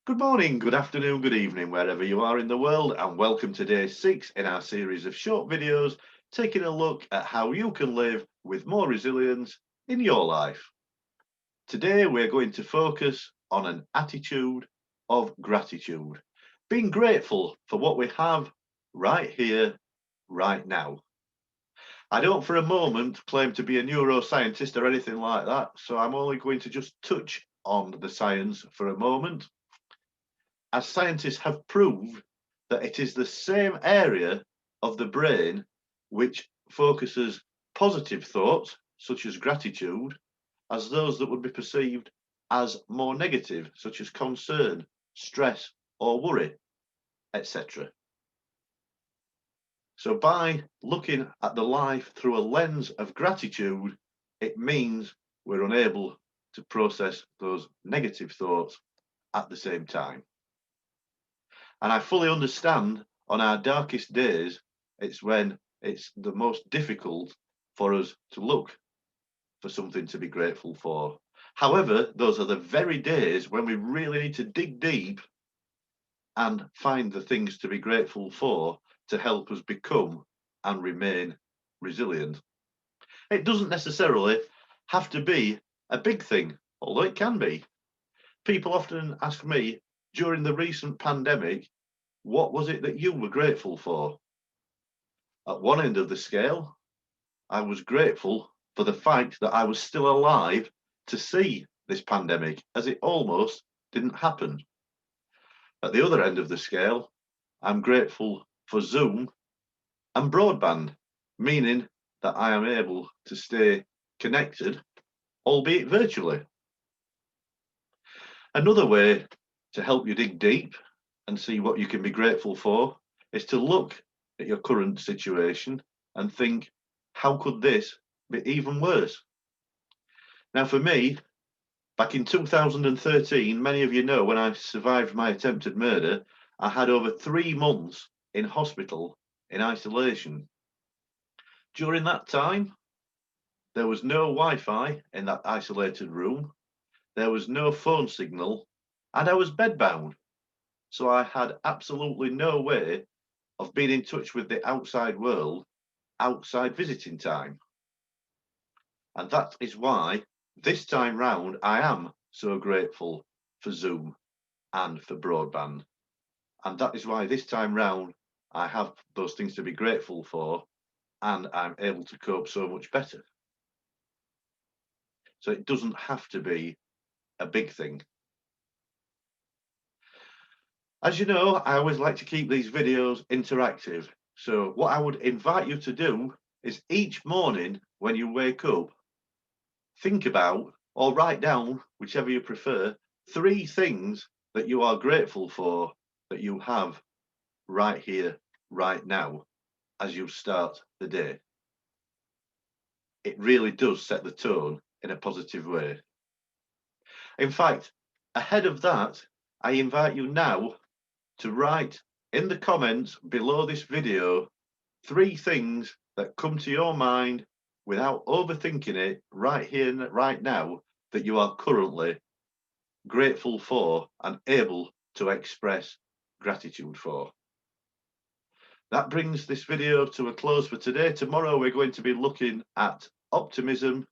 Good morning, good afternoon, good evening, wherever you are in the world, and welcome to day 6 in our series of short videos taking a look at how you can live with more resilience in your life. Today, we're going to focus on an attitude of gratitude, being grateful for what we have right here, right now. I don't for a moment claim to be a neuroscientist or anything like that, so I'm only going to just touch on the science for a moment, as scientists have proved that it is the same area of the brain which focuses positive thoughts, such as gratitude, as those that would be perceived as more negative, such as concern, stress, or worry, etc. So, by looking at the life through a lens of gratitude, it means we're unable to process those negative thoughts at the same time. And I fully understand on our darkest days, it's when it's the most difficult for us to look for something to be grateful for. However, those are the very days when we really need to dig deep and find the things to be grateful for to help us become and remain resilient. It doesn't necessarily have to be a big thing, although it can be. People often ask me during the recent pandemic, what was it that you were grateful for? At one end of the scale, I was grateful for the fact that I was still alive to see this pandemic, as it almost didn't happen. At the other end of the scale, I'm grateful for Zoom and broadband, meaning that I am able to stay connected, albeit virtually. Another way to help you dig deep and see what you can be grateful for is to look at your current situation and think, how could this be even worse? Now, for me, back in 2013, many of you know when I survived my attempted murder, I had over 3 months in hospital in isolation. During that time, there was no Wi-Fi in that isolated room, there was no phone signal, and I was bedbound. So I had absolutely no way of being in touch with the outside world outside visiting time. And that is why this time round I am so grateful for Zoom and for broadband. And that is why this time round I have those things to be grateful for and I'm able to cope so much better. So it doesn't have to be a big thing. As you know, I always like to keep these videos interactive. So what I would invite you to do is each morning when you wake up, think about or write down, whichever you prefer, 3 things that you are grateful for that you have right here, right now, as you start the day. It really does set the tone in a positive way. In fact, ahead of that, I invite you now to write in the comments below this video 3 things that come to your mind without overthinking it right here and right now that you are currently grateful for and able to express gratitude for. That brings this video to a close for today. Tomorrow we're going to be looking at optimism.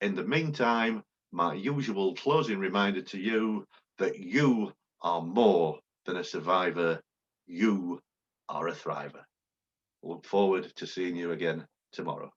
In the meantime, my usual closing reminder to you that you are more than a survivor, you are a thriver. Look forward to seeing you again tomorrow.